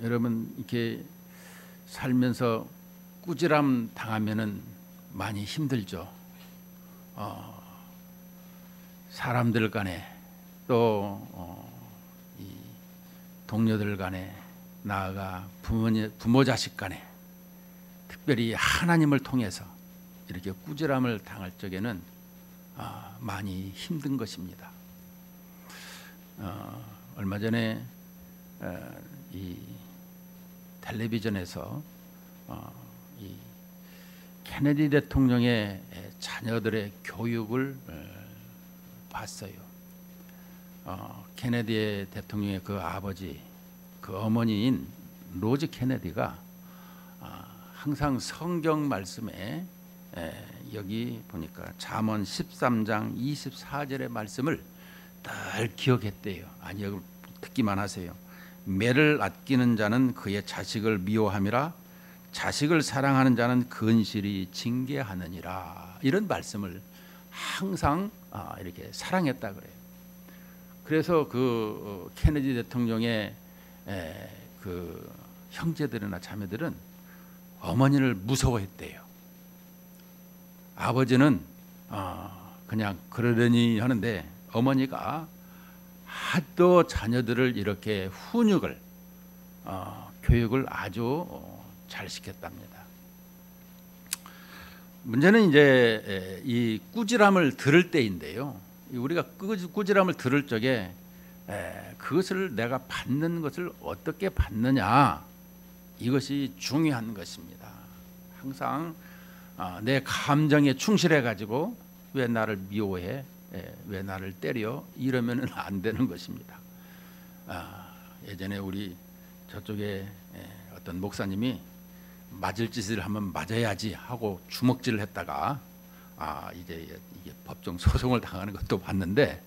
여러분 이렇게 살면서 꾸지람 당하면은 많이 힘들죠. 사람들 간에 또 이 동료들 간에 나아가 부모 자식 간에 특별히 하나님을 통해서 이렇게 꾸지람을 당할 적에는 많이 힘든 것입니다. 얼마 전에 이 텔레비전에서 이 케네디 대통령의 자녀들의 교육을 봤어요. 케네디 대통령의 그 아버지, 그 어머니인 로즈 케네디가 항상 성경 말씀에 여기 보니까 잠언 13장 24절의 말씀을 늘 기억했대요. 아니 여기 듣기만 하세요. 매를 아끼는 자는 그의 자식을 미워함이라 자식을 사랑하는 자는 근실이 징계하느니라. 이런 말씀을 항상 이렇게 사랑했다 그래요. 그래서 그 케네디 대통령의 그 형제들이나 자매들은 어머니를 무서워했대요. 아버지는 그냥 그러려니 하는데 어머니가 하도 자녀들을 이렇게 훈육을 교육을 아주 잘 시켰답니다. 문제는 이제 이 꾸지람을 들을 때인데요. 우리가 꾸지람을 들을 적에 그것을 내가 받는 것을 어떻게 받느냐, 이것이 중요한 것입니다. 항상 내 감정에 충실해 가지고 왜 나를 미워해, 왜 나를 때려, 이러면은 안 되는 것입니다. 예전에 우리 저쪽에 어떤 목사님이 맞을 짓을 하면 맞아야지 하고 주먹질을 했다가 이제 이게 법정 소송을 당하는 것도 봤는데,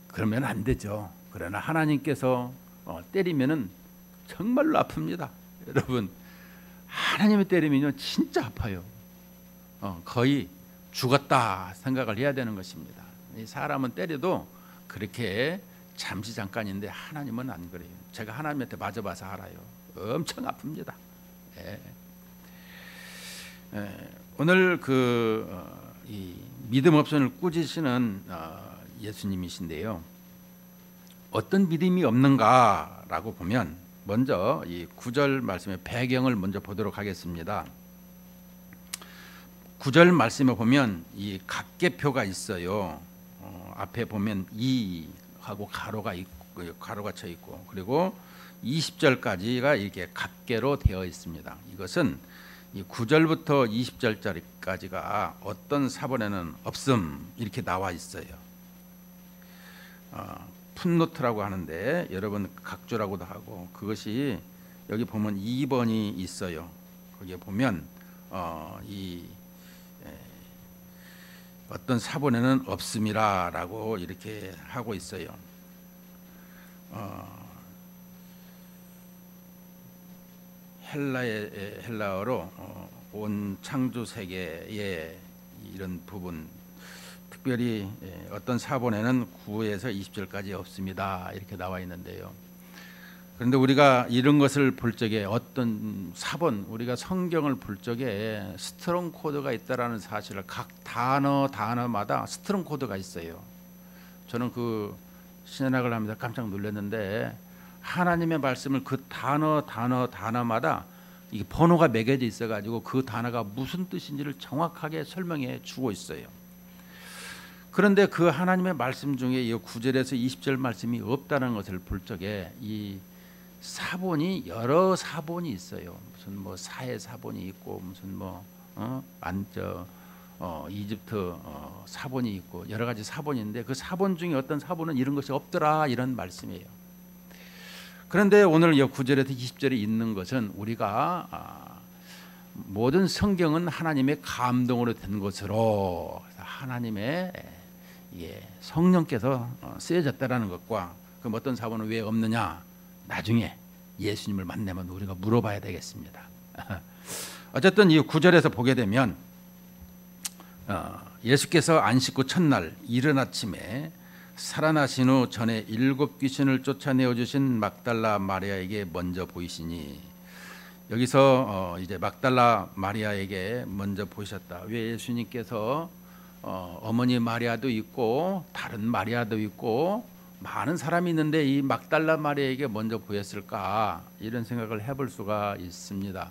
그러면 안 되죠. 그러나 하나님께서 때리면은 정말로 아픕니다. 여러분, 하나님이 때리면요 진짜 아파요. 거의 죽었다 생각을 해야 되는 것입니다. 사람은 때려도 그렇게 잠시 잠깐인데 하나님은 안 그래요. 제가 하나님한테 맞아봐서 알아요. 엄청 아픕니다. 오늘 이 믿음 없음을 꾸짖으시는 예수님이신데요. 어떤 믿음이 없는가라고 보면 먼저 이 9절 말씀의 배경을 먼저 보도록 하겠습니다. 9절 말씀에 보면 이 각계표가 있어요. 앞에 보면 2하고 가로가 쳐 있고, 그리고 20절까지가 이렇게 각계로 되어 있습니다. 이것은 이 9절부터 20절까지가 어떤 사본에는 없음 이렇게 나와 있어요. 풋노트라고 하는데 여러분 각조라고도 하고, 그것이 여기 보면 2번이 있어요. 거기에 보면 어떤 사본에는 없음이라고 이렇게 하고 있어요. 헬라어로 온 창조 세계의 이런 부분, 특별히 어떤 사본에는 9에서 20절까지 없습니다 이렇게 나와 있는데요. 그런데 우리가 이런 것을 볼 적에 어떤 사본, 우리가 성경을 볼 적에 스트롱 코드가 있다라는 사실을 각 단어마다 스트롱 코드가 있어요. 저는 그 신학을 하면서 깜짝 놀랐는데, 하나님의 말씀을 그 단어마다 이게 번호가 매겨져 있어가지고 그 단어가 무슨 뜻인지를 정확하게 설명해 주고 있어요. 그런데 그 하나님의 말씀 중에 이 9절에서 20절 말씀이 없다는 것을 볼 적에 이 사본이 여러 사본이 있어요. 무슨 뭐 사해 사본이 있고, 무슨 이집트 사본이 있고, 여러 가지 사본인데 그 사본 중에 어떤 사본은 이런 것이 없더라, 이런 말씀이에요. 그런데 오늘 이 9절에서 20절에 있는 것은 우리가 모든 성경은 하나님의 감동으로 된 것으로 하나님의 성령께서 쓰여졌다라는 것과, 그럼 어떤 사본은 왜 없느냐, 나중에 예수님을 만나면 우리가 물어봐야 되겠습니다. 어쨌든 이 9절에서 보게 되면 예수께서 안식 후 첫날 이른 아침에 살아나신 후 전에 7 귀신을 쫓아내어 주신 막달라 마리아에게 먼저 보이시니, 여기서 이제 막달라 마리아에게 먼저 보이셨다. 왜 예수님께서 어머니 마리아도 있고 다른 마리아도 있고 많은 사람이 있는데 이 막달라 마리아에게 먼저 보였을까, 이런 생각을 해볼 수가 있습니다.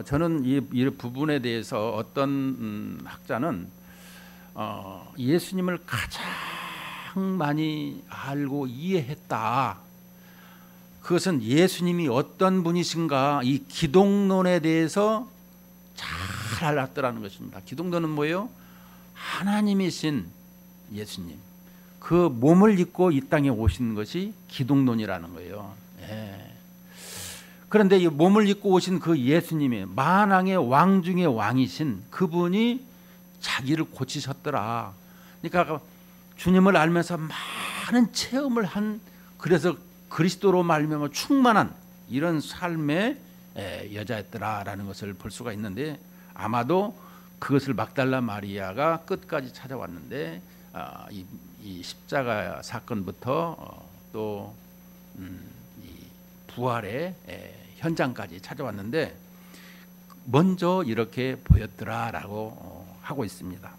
저는 이 부분에 대해서 어떤 학자는 예수님을 가장 많이 알고 이해했다. 그것은 예수님이 어떤 분이신가 이 기독론에 대해서 잘 알았더라는 것입니다. 기독론은 뭐예요? 하나님이신 예수님, 그 몸을 입고 이 땅에 오신 것이 기독론이라는 거예요. 예. 그런데 이 몸을 입고 오신 그 예수님이 만왕의 왕 중의 왕이신 그분이 자기를 고치셨더라. 그러니까 주님을 알면서 많은 체험을 한, 그래서 그리스도로 말미암아 충만한 이런 삶의 여자였더라라는 것을 볼 수가 있는데, 아마도 그것을 막달라 마리아가 끝까지 찾아왔는데 이 십자가 사건부터 또 이 부활의 현장까지 찾아왔는데 먼저 이렇게 보였더라라고 하고 있습니다.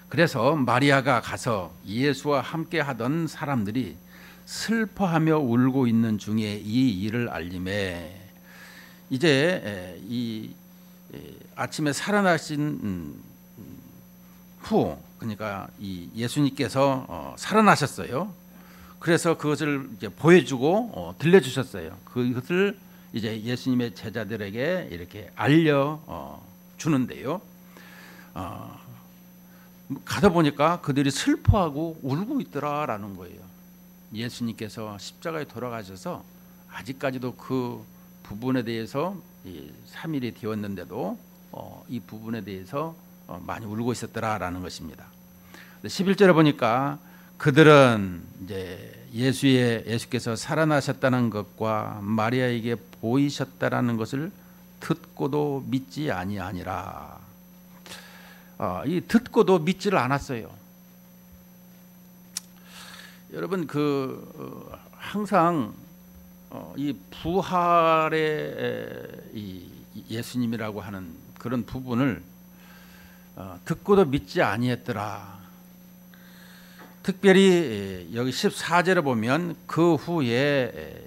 그래서 마리아가 가서 예수와 함께 하던 사람들이 슬퍼하며 울고 있는 중에 이 일을 알림에, 이제 이 아침에 살아나신 후, 그러니까 이 예수님께서 살아나셨어요. 그래서 그것을 이제 보여주고 들려주셨어요. 그것을 이제 예수님의 제자들에게 이렇게 알려 주는데요. 가다 보니까 그들이 슬퍼하고 울고 있더라라는 거예요. 예수님께서 십자가에 돌아가셔서 아직까지도 그 부분에 대해서 3일이 되었는데도 이 부분에 대해서 많이 울고 있었더라라는 것입니다. 11절에 보니까 그들은 이제 예수께서 살아나셨다는 것과 마리아에게 보이셨다라는 것을 듣고도 믿지 아니하니라. 이 듣고도 믿지를 않았어요. 여러분, 항상 이 부활의 이 예수님이라고 하는 그런 부분을 듣고도 믿지 아니했더라. 특별히 여기 14절에 보면 그 후에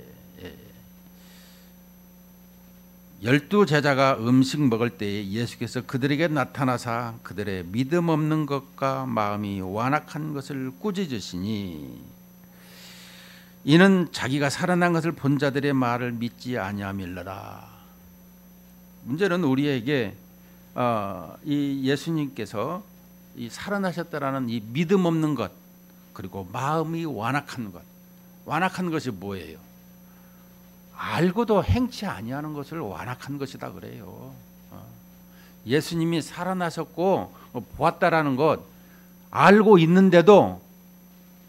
12 제자가 음식 먹을 때에 예수께서 그들에게 나타나사 그들의 믿음 없는 것과 마음이 완악한 것을 꾸짖으시니, 이는 자기가 살아난 것을 본 자들의 말을 믿지 아니함일러라. 문제는 우리에게 이 예수님께서 이 살아나셨다라는 이 믿음 없는 것, 그리고 마음이 완악한 것, 완악한 것이 뭐예요? 알고도 행치 아니하는 것을 완악한 것이다 그래요. 예수님이 살아나셨고 보았다라는 것 알고 있는데도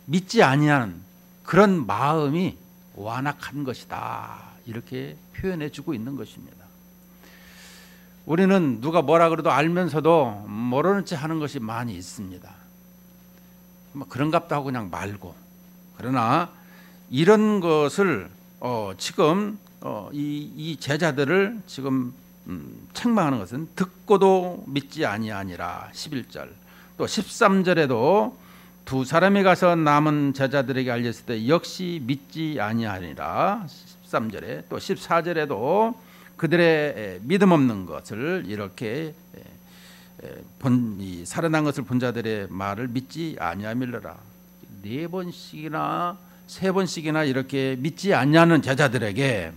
믿지 아니하는 그런 마음이 완악한 것이다, 이렇게 표현해 주고 있는 것입니다. 우리는 누가 뭐라 그래도 알면서도 모르는 체 하는 것이 많이 있습니다. 뭐 그런갑다 하고 그냥 말고. 그러나 이런 것을 지금 이 제자들을 지금 책망하는 것은 듣고도 믿지 아니하니라. 11절 또 13절에도 두 사람이 가서 남은 제자들에게 알렸을 때 역시 믿지 아니하니라. 13절에 또 14절에도 그들의 믿음 없는 것을 이렇게 살아난 것을 본 자들의 말을 믿지 아니하밀러라. 4번씩이나 3번씩이나 이렇게 믿지 않냐는 제자들에게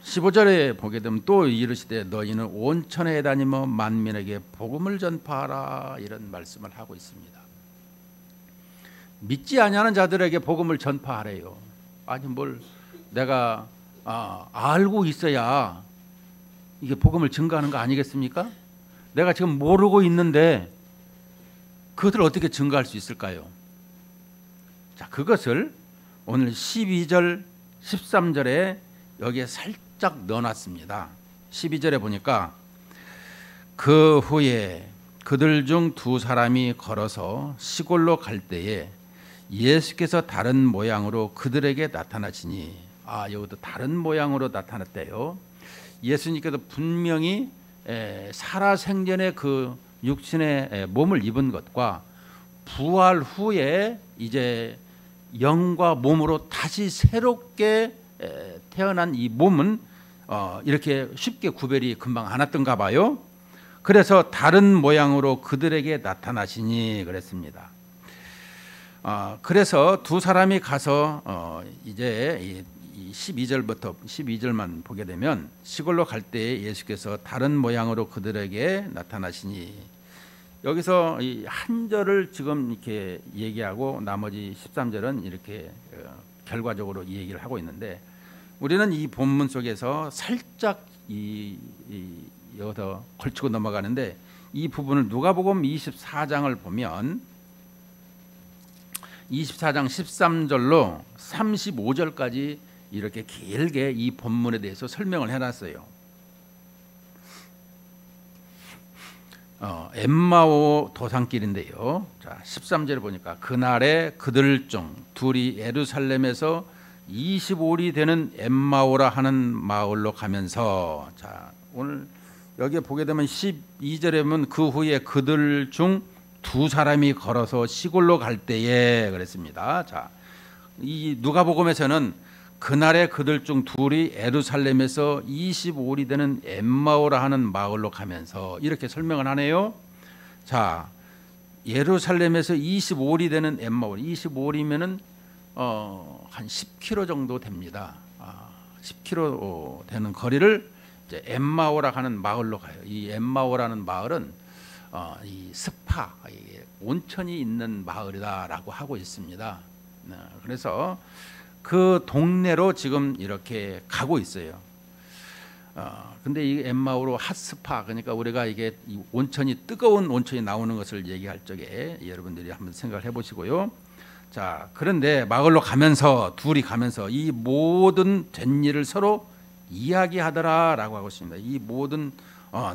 15절에 보게 되면 또 이르시되 너희는 온 천하에 다니며 만민에게 복음을 전파하라, 이런 말씀을 하고 있습니다. 믿지 아니하는 자들에게 복음을 전파하래요. 아니 뭘 내가 알고 있어야 이게 복음을 증거하는 거 아니겠습니까? 내가 지금 모르고 있는데 그것을 어떻게 증거할 수 있을까요? 자, 그것을 오늘 12절 13절에 여기에 살짝 넣어놨습니다. 12절에 보니까 그 후에 그들 중 두 사람이 걸어서 시골로 갈 때에 예수께서 다른 모양으로 그들에게 나타나시니, 여기도 다른 모양으로 나타났대요. 예수님께서 분명히 살아생전의 그 육신의 몸을 입은 것과 부활 후에 이제 영과 몸으로 다시 새롭게 태어난 이 몸은 이렇게 쉽게 구별이 금방 안 왔던가 봐요. 그래서 다른 모양으로 그들에게 나타나시니 그랬습니다. 그래서 두 사람이 가서 이제 12절만 보게 되면 시골로 갈 때 예수께서 다른 모양으로 그들에게 나타나시니, 여기서 이 한 절을 지금 이렇게 얘기하고 나머지 13절은 이렇게 결과적으로 이 얘기를 하고 있는데, 우리는 이 본문 속에서 살짝 여기서 걸치고 넘어가는데, 이 부분을 누가복음 24장을 보면 24장 13절로 35절까지 이렇게 길게 이 본문에 대해서 설명을 해놨어요. 엠마오 도산길인데요. 자, 13절에 보니까 그날에 그들 중 둘이 예루살렘에서 25리 되는 엠마오라 하는 마을로 가면서, 자, 오늘 여기에 보게 되면 12절에 보면 그 후에 그들 중 두 사람이 걸어서 시골로 갈 때에 그랬습니다. 자, 이 누가복음에서는 그날에 그들 중 둘이 예루살렘에서 25리 되는 엠마오라 하는 마을로 가면서 이렇게 설명을 하네요. 자, 예루살렘에서 25리 되는 엠마오, 25리면은 한 10km 정도 됩니다. 10km 되는 거리를 이제 엠마오라 하는 마을로 가요. 이 엠마오라는 마을은 이 스파, 온천이 있는 마을이다라고 하고 있습니다. 그래서 그 동네로 지금 이렇게 가고 있어요. 근데 이 엠마오로 핫스파, 그러니까 우리가 이게 이 온천이, 뜨거운 온천이 나오는 것을 얘기할 적에 여러분들이 한번 생각을 해보시고요. 자, 그런데 마을로 가면서 둘이 가면서 이 모든 된 일을 서로 이야기하더라라고 하고 있습니다. 이 모든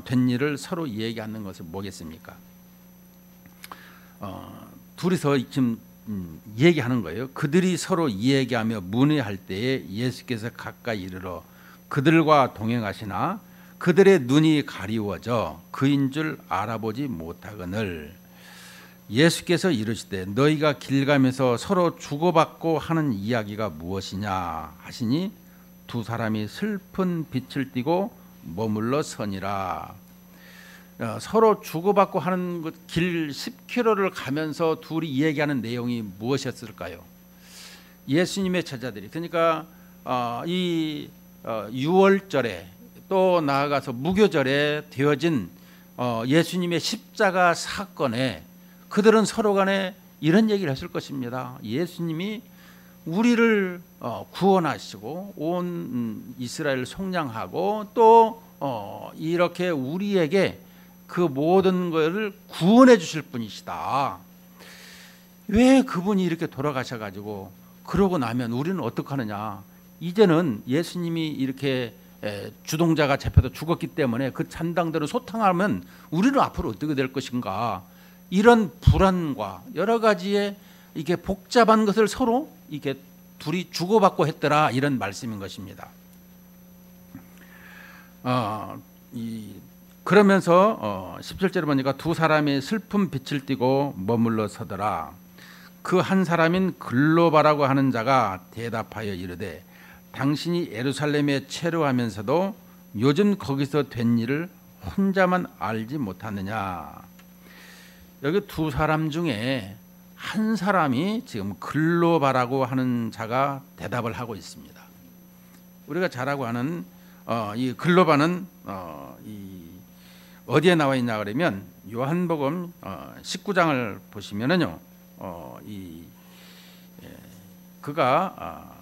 된 일을 서로 얘기하는 것은 뭐겠습니까? 둘이서 지금 얘기하는 거예요. 그들이 서로 얘기하며 문의할 때에 예수께서 가까이 이르러 그들과 동행하시나 그들의 눈이 가리워져 그인 줄 알아보지 못하거늘, 예수께서 이르시되 너희가 길 가면서 서로 주고받고 하는 이야기가 무엇이냐 하시니 두 사람이 슬픈 빛을 띠고 머물러 서니라. 서로 주고받고 하는 길 10km를 가면서 둘이 얘기하는 내용이 무엇이었을까요? 예수님의 제자들이, 그러니까 이 유월절에 또 나아가서 무교절에 되어진 예수님의 십자가 사건에 그들은 서로 간에 이런 얘기를 했을 것입니다. 예수님이 우리를 구원하시고 온 이스라엘을 속량하고 또 이렇게 우리에게 그 모든 것을 구원해 주실 분이시다. 왜 그분이 이렇게 돌아가셔가지고 그러고 나면 우리는 어떻게 하느냐? 이제는 예수님이 이렇게 주동자가 잡혀서 죽었기 때문에 그 잔당들을 소탕하면 우리는 앞으로 어떻게 될 것인가? 이런 불안과 여러 가지의 이게 복잡한 것을 서로 이게 둘이 주고받고 했더라, 이런 말씀인 것입니다. 그러면서 17절에 보니까 두 사람이 슬픈 빛을 띠고 머물러 서더라. 그 한 사람인 글로바라고 하는 자가 대답하여 이르되 당신이 예루살렘에 체류하면서도 요즘 거기서 된 일을 혼자만 알지 못하느냐. 여기 두 사람 중에 한 사람이 지금 글로바라고 하는 자가 대답을 하고 있습니다. 우리가 잘 알고 아는 이 글로바는 어디에 나와 있냐 그러면 요한복음 19장을 보시면은요, 그가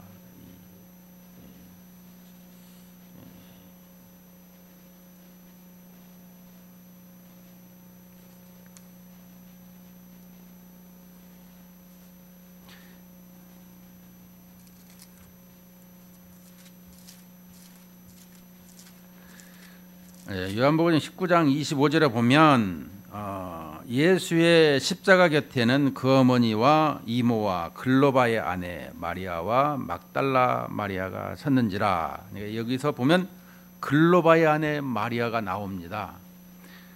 요한복음 19장 25절에 보면 예수의 십자가 곁에는 그 어머니와 이모와 글로바의 아내 마리아와 막달라 마리아가 섰는지라. 그러니까 여기서 보면 글로바의 아내 마리아가 나옵니다.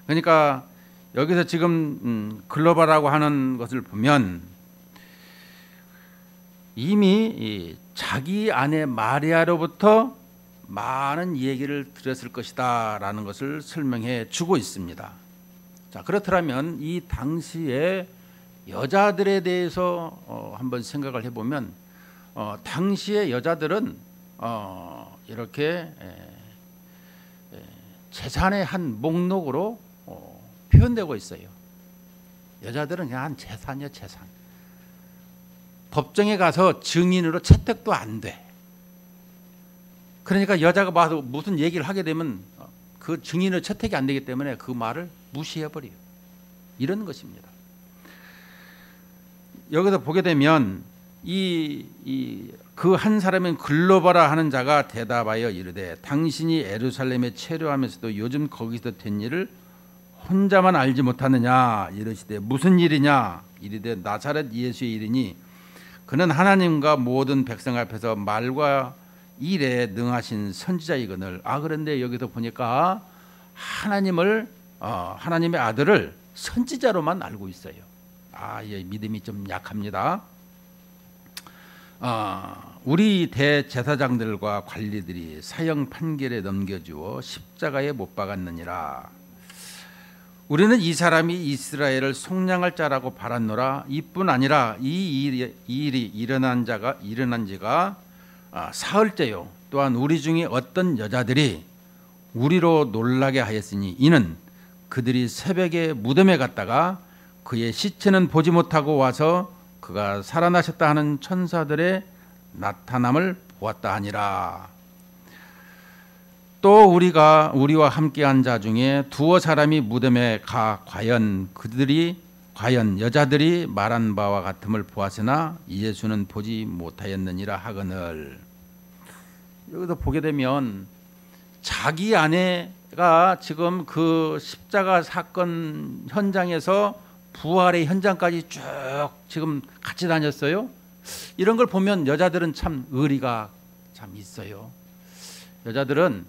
그러니까 여기서 지금 글로바라고 하는 것을 보면 이미 자기 아내 마리아로부터 많은 얘기를 들었을 것이다 라는 것을 설명해 주고 있습니다. 자, 그렇다면 이 당시에 여자들에 대해서 한번 생각을 해보면 당시의 여자들은 이렇게 재산의 한 목록으로 표현되고 있어요. 여자들은 그냥 한 재산이야, 재산. 법정에 가서 증인으로 채택도 안 돼. 그러니까 여자가 봐도 무슨 얘기를 하게 되면 그 증인으로 채택이 안 되기 때문에 그 말을 무시해버려요. 이런 것입니다. 여기서 보게 되면 그 한 사람인 글로바라 하는 자가 대답하여 이르되 당신이 예루살렘에 체류하면서도 요즘 거기서 된 일을 혼자만 알지 못하느냐. 이르시되 무슨 일이냐. 이르되 나사렛 예수의 일이니 그는 하나님과 모든 백성 앞에서 말과 일에 능하신 선지자이거늘. 그런데 여기서 보니까 하나님의 아들을 선지자로만 알고 있어요. 예, 믿음이 좀 약합니다. 우리 대제사장들과 관리들이 사형 판결에 넘겨주어 십자가에 못 박았느니라. 우리는 이 사람이 이스라엘을 속량할 자라고 바랐노라. 이뿐 아니라 이 일이 일어난 지가 사흘째요. 또한 우리 중에 어떤 여자들이 우리로 놀라게 하였으니 이는 그들이 새벽에 무덤에 갔다가 그의 시체는 보지 못하고 와서 그가 살아나셨다 하는 천사들의 나타남을 보았다 하니라. 또 우리와 함께한 자 중에 두어 사람이 무덤에 가 과연 여자들이 말한 바와 같음을 보았으나 예수는 보지 못하였느니라 하거늘. 여기서 보게 되면 자기 아내가 지금 그 십자가 사건 현장에서 부활의 현장까지 쭉 지금 같이 다녔어요. 이런 걸 보면 여자들은 참 의리가 참 있어요. 여자들은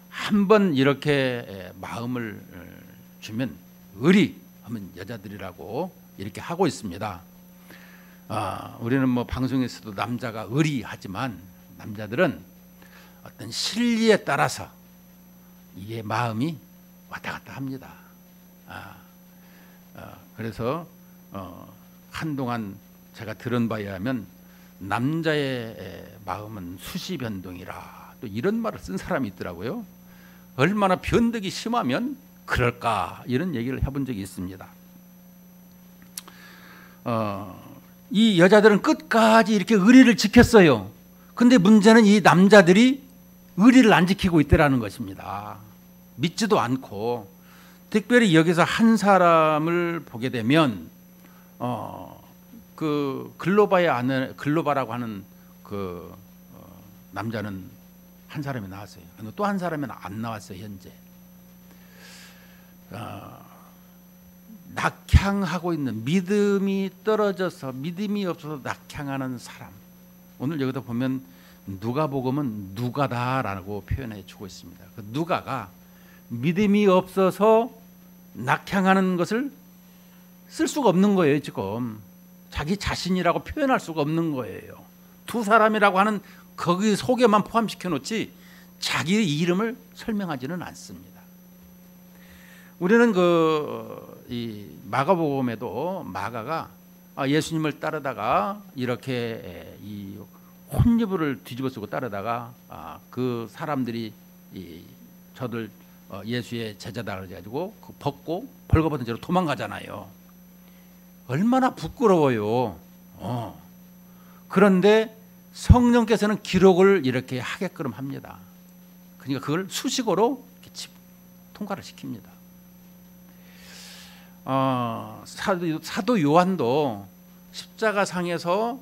한번 이렇게 마음을 주면 의리하면 여자들이라고 이렇게 하고 있습니다. 우리는 뭐 방송에서도 남자가 의리하지만 남자들은 어떤 실리에 따라서 이게 마음이 왔다 갔다 합니다. 그래서 한동안 제가 들은 바에 의하면 남자의 마음은 수시 변동이라 또 이런 말을 쓴 사람이 있더라고요. 얼마나 변덕이 심하면 그럴까 이런 얘기를 해본 적이 있습니다. 이 여자들은 끝까지 이렇게 의리를 지켰어요. 근데 문제는 이 남자들이 의리를 안 지키고 있더라는 것입니다. 믿지도 않고. 특별히 여기서 한 사람을 보게 되면 그 글로바라고 하는 그 남자는 한 사람이 나왔어요. 또 한 사람은 안 나왔어요. 현재 낙향하고 있는, 믿음이 떨어져서 믿음이 없어서 낙향하는 사람. 오늘 여기다 보면 누가복음은 누가다라고 표현해 주고 있습니다. 그 누가가 믿음이 없어서 낙향하는 것을 쓸 수가 없는 거예요. 지금 자기 자신이라고 표현할 수가 없는 거예요. 두 사람이라고 하는 거기 속에만 포함시켜 놓지 자기의 이름을 설명하지는 않습니다. 우리는 이 마가복음에도 마가가 예수님을 따르다가 이렇게 이 혼이불을 뒤집어 쓰고 따르다가 그 사람들이 저들 예수의 제자다 그래가지고 그 벗고 벌거벗은 채로 도망가잖아요. 얼마나 부끄러워요. 그런데 성령께서는 기록을 이렇게 하게끔 합니다. 그러니까 그걸 수식어로 이렇게 통과를 시킵니다. 사도 요한도 십자가상에서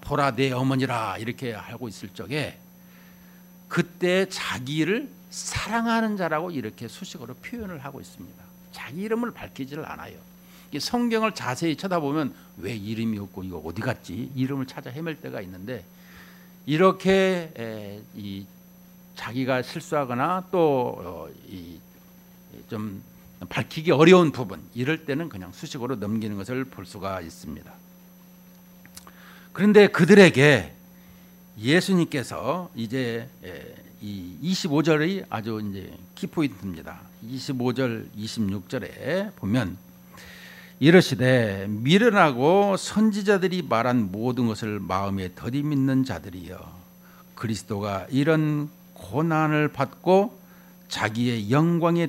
보라 내 어머니라 이렇게 하고 있을 적에 그때 자기를 사랑하는 자라고 이렇게 수식어로 표현을 하고 있습니다. 자기 이름을 밝히지를 않아요. 성경을 자세히 쳐다보면 왜 이름이 없고 이거 어디 갔지? 이름을 찾아 헤맬 때가 있는데, 이렇게 이 자기가 실수하거나 또 좀 밝히기 어려운 부분, 이럴 때는 그냥 수식어로 넘기는 것을 볼 수가 있습니다. 그런데 그들에게 예수님께서 이제 이 25절이 아주 이제 키포인트입니다. 25절, 26절에 보면 이르시되 미련하고 선지자들이 말한 모든 것을 마음에 더디 믿는 자들이여, 그리스도가 이런 고난을 받고 자기의 영광에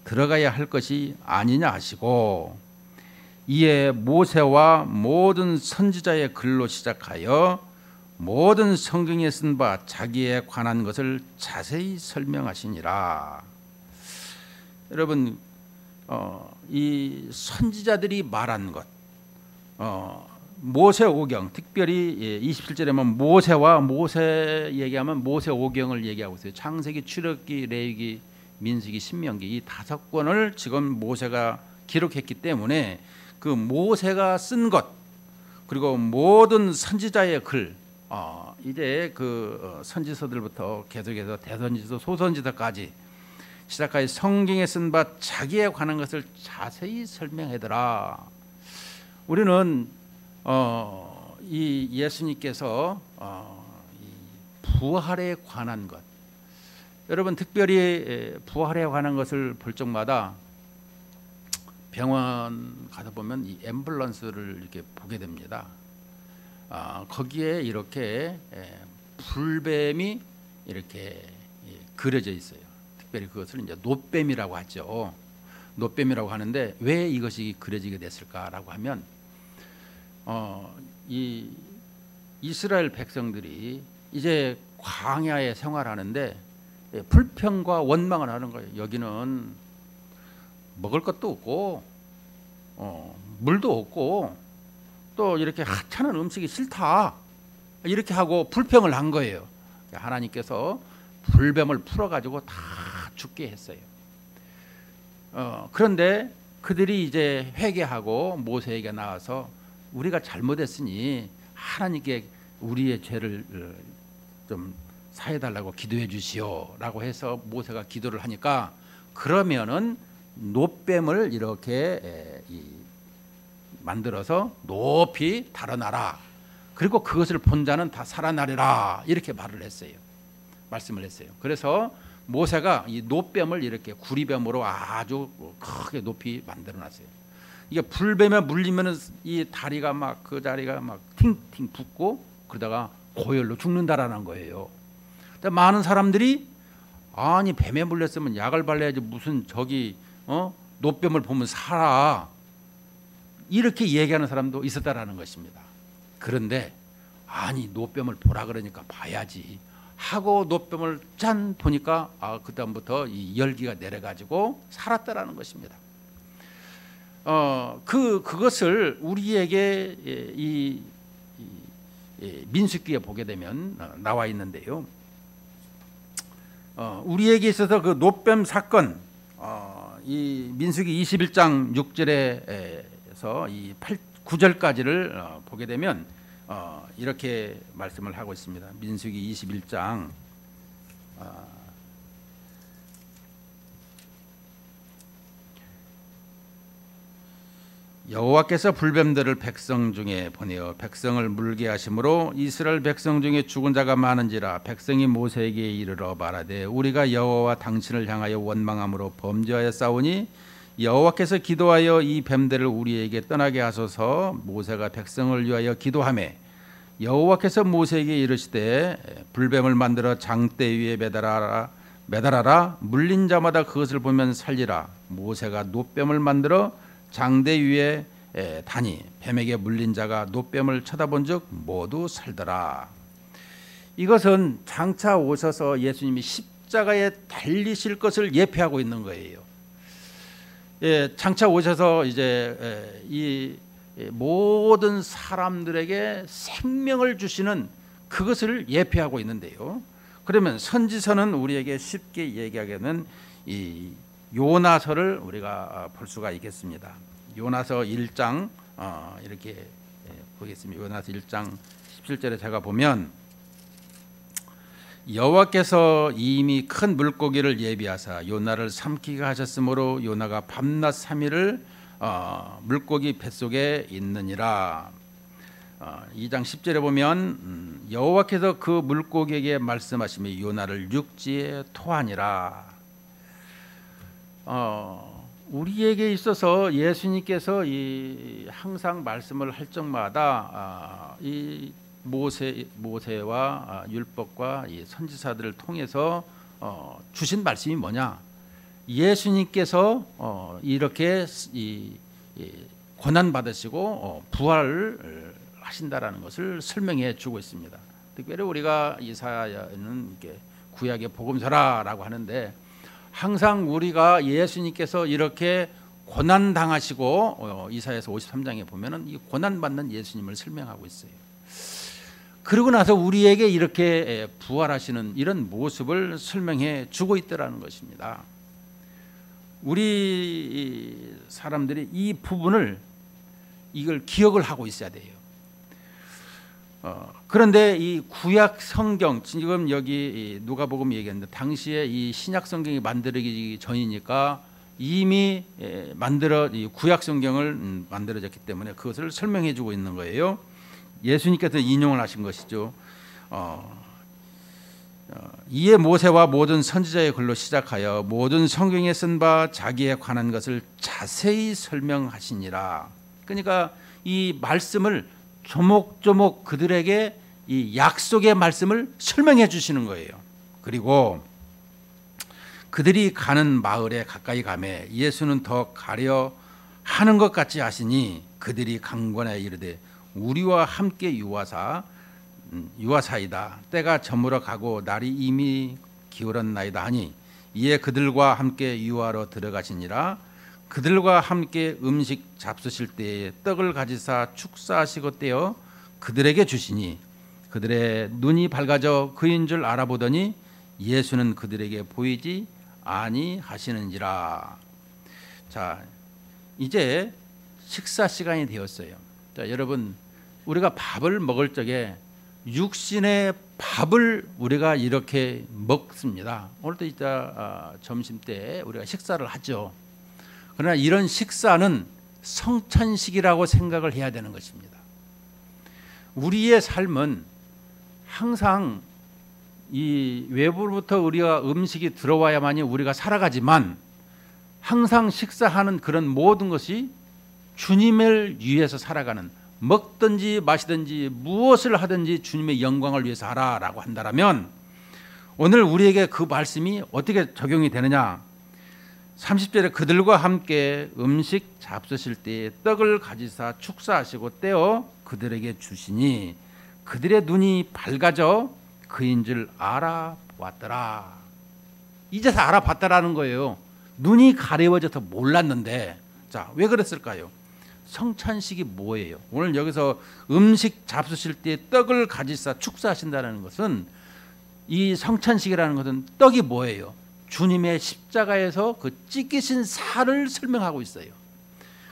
들어가야 할 것이 아니냐 하시고, 이에 모세와 모든 선지자의 글로 시작하여 모든 성경에 쓴 바 자기에 관한 것을 자세히 설명하시니라. 여러분, 이 선지자들이 말한 것, 모세 오경, 특별히 27절에 보면 모세 얘기하면 모세 오경을 얘기하고 있어요. 창세기, 출애굽기, 레위기, 민수기, 신명기, 이 5권을 지금 모세가 기록했기 때문에 그 모세가 쓴 것, 그리고 모든 선지자의 글, 이제 그 선지서들부터 계속해서 대선지서, 소선지서까지 시작하여 성경에 쓴 바 자기에 관한 것을 자세히 설명하더라. 우리는 이 예수님께서 이 부활에 관한 것, 여러분 특별히 부활에 관한 것을 볼 적마다 병원 가다 보면 이 앰뷸런스를 이렇게 보게 됩니다. 거기에 이렇게 불뱀이 이렇게 그려져 있어요. 특별히 그것을 이제 놋뱀이라고 하죠. 놋뱀이라고 하는데 왜 이것이 그려지게 됐을까라고 하면 이 이스라엘 백성들이 이제 광야에 생활하는데 불평과 원망을 하는 거예요. 여기는 먹을 것도 없고 물도 없고 또 이렇게 하찮은 음식이 싫다, 이렇게 하고 불평을 한 거예요. 하나님께서 불뱀을 풀어가지고 다 죽게 했어요. 그런데 그들이 이제 회개하고 모세에게 나와서 우리가 잘못했으니 하나님께 우리의 죄를 좀 사해달라고 기도해 주시오라고 해서 모세가 기도를 하니까, 그러면은 놋뱀을 이렇게 만들어서 높이 달아놔라, 그리고 그것을 본 자는 다 살아나리라, 이렇게 말씀을 했어요. 그래서 모세가 이 놋뱀을 이렇게 구리뱀으로 아주 크게 높이 만들어놨어요. 이게 불뱀에 물리면은 이 다리가 막 그 다리가 막 팅팅 붓고 그러다가 고열로 죽는다라는 거예요. 많은 사람들이 아니 뱀에 물렸으면 약을 발라야지 무슨 저기 놋뱀을 보면 살아, 이렇게 얘기하는 사람도 있었다라는 것입니다. 그런데 아니 놋뱀을 보라 그러니까 봐야지 하고 놋뱀을 짠 보니까 그다음부터 이 열기가 내려가지고 살았다라는 것입니다. 그것을 우리에게 이 민수기에 보게 되면 나와 있는데요. 우리에게 있어서 그 놋뱀 사건, 이 민수기 21장 6절에서 이 9절까지를 보게 되면 이렇게 말씀을 하고 있습니다. 민수기 21장 여호와께서 불뱀들을 백성 중에 보내어 백성을 물게 하심으로 이스라엘 백성 중에 죽은 자가 많은지라, 백성이 모세에게 이르러 말하되 우리가 여호와와 당신을 향하여 원망함으로 범죄하여 싸우니 여호와께서 기도하여 이 뱀들을 우리에게 떠나게 하소서. 모세가 백성을 위하여 기도하매 여호와께서 모세에게 이르시되 불뱀을 만들어 장대 위에 매달아라. 물린 자마다 그것을 보면 살리라. 모세가 놋뱀을 만들어 장대 위에 다니 뱀에게 물린 자가 놋뱀을 쳐다본즉 모두 살더라. 이것은 장차 오셔서 예수님이 십자가에 달리실 것을 예표하고 있는 거예요. 장차 오셔서 이제 이 모든 사람들에게 생명을 주시는 그것을 예표하고 있는데요. 그러면 선지서는 우리에게 쉽게 얘기하게는 이 요나서를 우리가 볼 수가 있겠습니다. 요나서 1장 이렇게 보겠습니다. 요나서 1장 17절에 제가 보면 여호와께서 이미 큰 물고기를 예비하사 요나를 삼키게 하셨으므로 요나가 밤낮 3일을 물고기 뱃속에 있느니라. 2장 10절에 보면 여호와께서 그 물고기에게 말씀하시며 요나를 육지에 토하니라. 우리에게 있어서 예수님께서 항상 말씀을 할 적마다 이 모세와 율법과 이 선지자들을 통해서 주신 말씀이 뭐냐? 예수님께서 이렇게 고난 받으시고 부활을 하신다라는 것을 설명해 주고 있습니다. 특별히 우리가 이사야는 구약의 복음서라라고 하는데 항상 우리가 예수님께서 이렇게 고난 당하시고 이사야서 53장에 보면은 이 고난 받는 예수님을 설명하고 있어요. 그러고 나서 우리에게 이렇게 부활하시는 이런 모습을 설명해 주고 있더라는 것입니다. 우리 사람들이 이 부분을 이걸 기억을 하고 있어야 돼요. 그런데 이 구약 성경 지금 여기 누가복음 얘기했는데 당시에 이 신약 성경이 만들어지기 전이니까 이미 구약 성경을 만들어졌기 때문에 그것을 설명해 주고 있는 거예요. 예수님께서 인용을 하신 것이죠. 이에 모세와 모든 선지자의 글로 시작하여 모든 성경에 쓴 바 자기에 관한 것을 자세히 설명하시니라. 그러니까 이 말씀을 조목조목 그들에게 이 약속의 말씀을 설명해 주시는 거예요. 그리고 그들이 가는 마을에 가까이 가매 예수는 더 가려 하는 것 같이 하시니 그들이 강권하여 이르되 우리와 함께 유하사이다. 때가 저물어 가고 날이 이미 기울었나이다 하니 이에 그들과 함께 유하로 들어가시니라. 그들과 함께 음식 잡수실 때에 떡을 가지사 축사하시고 떼어 그들에게 주시니 그들의 눈이 밝아져 그인 줄 알아보더니 예수는 그들에게 보이지 아니하시는지라. 자, 이제 식사 시간이 되었어요. 자, 여러분, 우리가 밥을 먹을 적에 육신의 밥을 우리가 이렇게 먹습니다. 오늘도 이따 점심 때 우리가 식사를 하죠. 그러나 이런 식사는 성찬식이라고 생각을 해야 되는 것입니다. 우리의 삶은 항상 이 외부로부터 우리가 음식이 들어와야만이 우리가 살아가지만 항상 식사하는 그런 모든 것이 주님을 위해서 살아가는, 먹든지 마시든지 무엇을 하든지 주님의 영광을 위해서 하라라고 한다면 오늘 우리에게 그 말씀이 어떻게 적용이 되느냐? 30절에 그들과 함께 음식 잡수실 때에 떡을 가지사 축사하시고 떼어 그들에게 주시니 그들의 눈이 밝아져 그인 줄 알아봤더라. 이제서 알아봤다라는 거예요. 눈이 가려워져서 몰랐는데, 자, 왜 그랬을까요? 성찬식이 뭐예요? 오늘 여기서 음식 잡수실 때 떡을 가지사 축사하신다는 것은, 이 성찬식이라는 것은 떡이 뭐예요? 주님의 십자가에서 그 찢기신 살을 설명하고 있어요.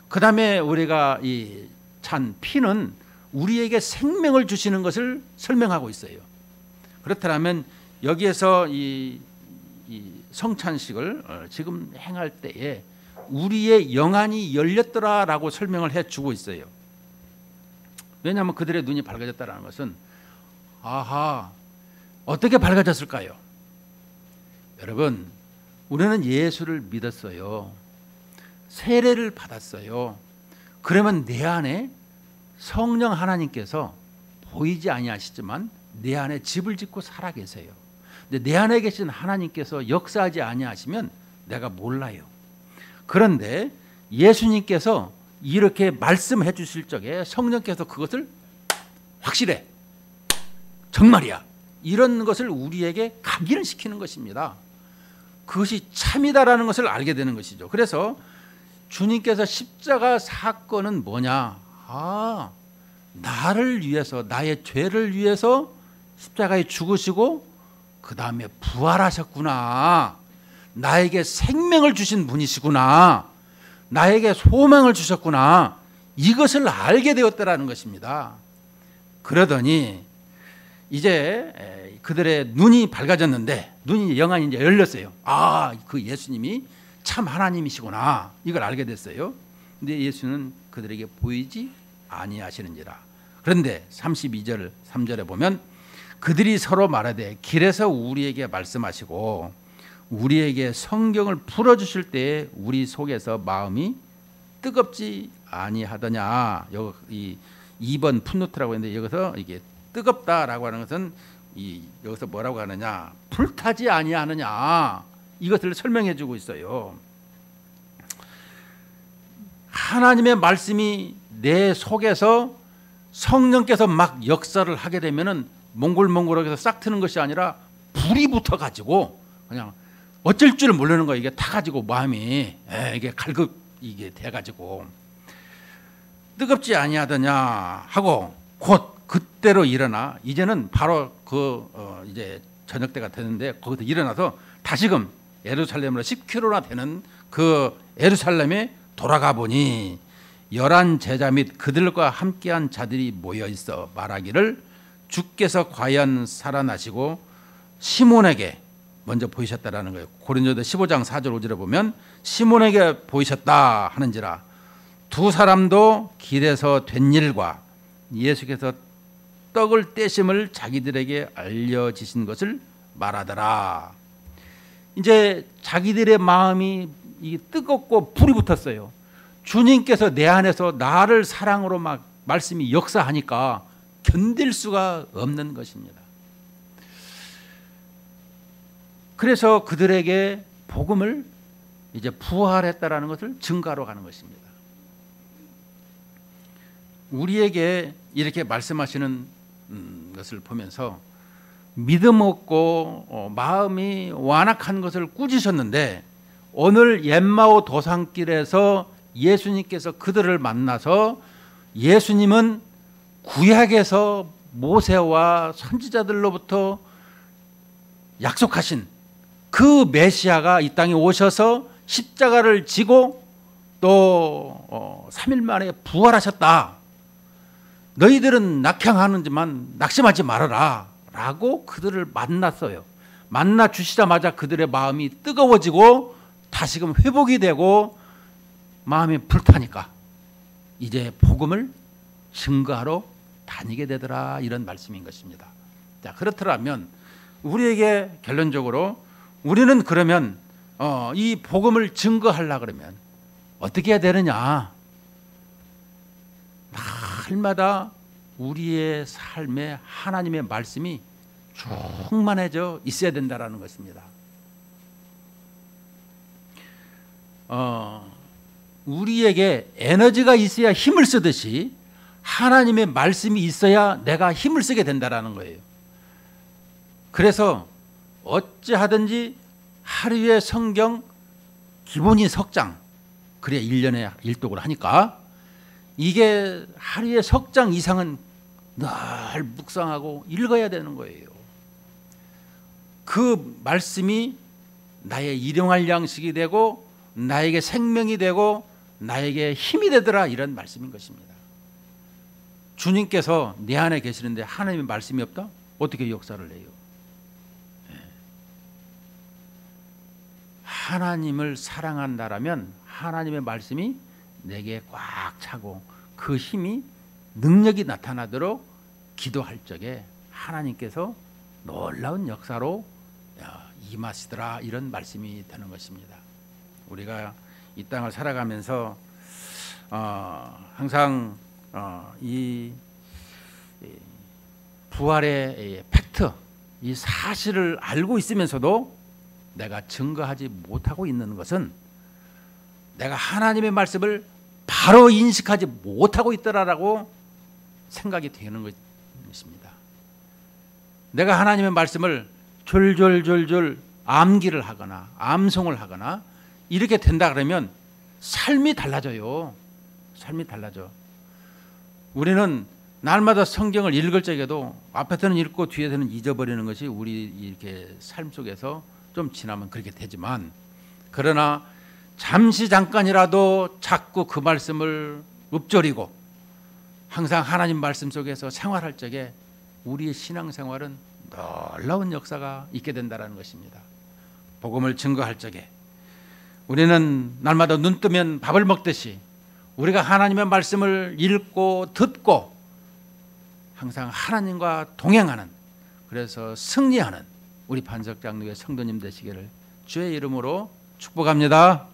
그 다음에 우리가 이 찬 피는 우리에게 생명을 주시는 것을 설명하고 있어요. 그렇다면 여기에서 이 성찬식을 지금 행할 때에 우리의 영안이 열렸더라라고 설명을 해주고 있어요. 왜냐하면 그들의 눈이 밝아졌다는 것은, 아하, 어떻게 밝아졌을까요? 여러분, 우리는 예수를 믿었어요. 세례를 받았어요. 그러면 내 안에 성령 하나님께서 보이지 아니하시지만 내 안에 집을 짓고 살아 계세요. 근데 내 안에 계신 하나님께서 역사하지 아니하시면 내가 몰라요. 그런데 예수님께서 이렇게 말씀해 주실 적에 성령께서 그것을 확실해, 정말이야, 이런 것을 우리에게 각인을 시키는 것입니다. 그것이 참이다라는 것을 알게 되는 것이죠. 그래서 주님께서 십자가 사건은 뭐냐? 아, 나를 위해서, 나의 죄를 위해서 십자가에 죽으시고 그 다음에 부활하셨구나. 나에게 생명을 주신 분이시구나. 나에게 소망을 주셨구나. 이것을 알게 되었다라는 것입니다. 그러더니 이제 그들의 눈이 밝아졌는데, 눈이 영안이 이제 열렸어요. 아, 그 예수님이 참 하나님이시구나. 이걸 알게 됐어요. 근데 예수는 그들에게 보이지 아니하시는지라. 그런데 32절 3절에 보면 그들이 서로 말하되 길에서 우리에게 말씀하시고 우리에게 성경을 풀어주실 때에 우리 속에서 마음이 뜨겁지 아니하더냐. 여기 2번 풋노트라고 했는데 여기서 이게 뜨겁다라고 하는 것은 여기서 뭐라고 하느냐, 불타지 아니하느냐, 이것을 설명해 주고 있어요. 하나님의 말씀이 내 속에서 성령께서 막 역사를 하게 되면은 몽골몽골하게 싹 트는 것이 아니라 불이 붙어 가지고 그냥 어쩔 줄 모르는 거예요. 이게 타가지고 마음이 이게 갈급 이게 돼가지고 뜨겁지 아니하더냐 하고 곧 그때로 일어나 이제는 바로 이제 저녁 때가 됐는데 거기서 일어나서 다시금 예루살렘으로 10km나 되는 그 예루살렘에 돌아가 보니 11 제자 및 그들과 함께한 자들이 모여 있어 말하기를 주께서 과연 살아나시고 시몬에게 먼저 보이셨다라는 거예요. 고린도서 15장 4절 5절에 보면 시몬에게 보이셨다 하는지라. 두 사람도 길에서 된 일과 예수께서 떡을 떼심을 자기들에게 알려지신 것을 말하더라. 이제 자기들의 마음이 뜨겁고 불이 붙었어요. 주님께서 내 안에서 나를 사랑으로 막 말씀이 역사하니까 견딜 수가 없는 것입니다. 그래서 그들에게 복음을 이제 부활했다라는 것을 증거하러 가는 것입니다. 우리에게 이렇게 말씀하시는 것을 보면서 믿음 없고 마음이 완악한 것을 꾸짖으셨는데 오늘 엠마오 도산길에서 예수님께서 그들을 만나서 예수님은 구약에서 모세와 선지자들로부터 약속하신 그 메시아가 이 땅에 오셔서 십자가를 지고 또 3일 만에 부활하셨다. 너희들은 낙향하는지만 낙심하지 말아라 라고 그들을 만났어요. 만나 주시자마자 그들의 마음이 뜨거워지고 다시금 회복이 되고 마음이 불타니까 이제 복음을 증거하러 다니게 되더라, 이런 말씀인 것입니다. 자, 그렇더라면 우리에게 결론적으로 우리는 그러면 이 복음을 증거하려고 그러면 어떻게 해야 되느냐? 날마다 우리의 삶에 하나님의 말씀이 충만해져 있어야 된다는 것입니다. 우리에게 에너지가 있어야 힘을 쓰듯이 하나님의 말씀이 있어야 내가 힘을 쓰게 된다는 거예요. 그래서 어찌하든지 하루에 성경 기본이 석 장, 그래야 1년에 1독을 하니까 이게 하루에 석 장 이상은 늘 묵상하고 읽어야 되는 거예요. 그 말씀이 나의 일용할 양식이 되고 나에게 생명이 되고 나에게 힘이 되더라, 이런 말씀인 것입니다. 주님께서 내 안에 계시는데 하나님의 말씀이 없다? 어떻게 역사를 해요? 하나님을 사랑한다라면 하나님의 말씀이 내게 꽉 차고 그 힘이 능력이 나타나도록 기도할 적에 하나님께서 놀라운 역사로 임하시더라, 이런 말씀이 되는 것입니다. 우리가 이 땅을 살아가면서 항상 이 부활의 팩트, 이 사실을 알고 있으면서도 내가 증거하지 못하고 있는 것은 내가 하나님의 말씀을 바로 인식하지 못하고 있더라라고 생각이 되는 것입니다. 내가 하나님의 말씀을 졸졸졸졸 암기를 하거나 암송을 하거나 이렇게 된다 그러면 삶이 달라져요. 삶이 달라져. 우리는 날마다 성경을 읽을 적에도 앞에서는 읽고 뒤에서는 잊어버리는 것이 우리 이렇게 삶 속에서 좀 지나면 그렇게 되지만, 그러나 잠시 잠깐이라도 자꾸 그 말씀을 읊조리고 항상 하나님 말씀 속에서 생활할 적에 우리의 신앙생활은 놀라운 역사가 있게 된다는 것입니다. 복음을 증거할 적에 우리는 날마다 눈 뜨면 밥을 먹듯이 우리가 하나님의 말씀을 읽고 듣고 항상 하나님과 동행하는, 그래서 승리하는 우리 반석장로의 성도님 되시기를 주의 이름으로 축복합니다.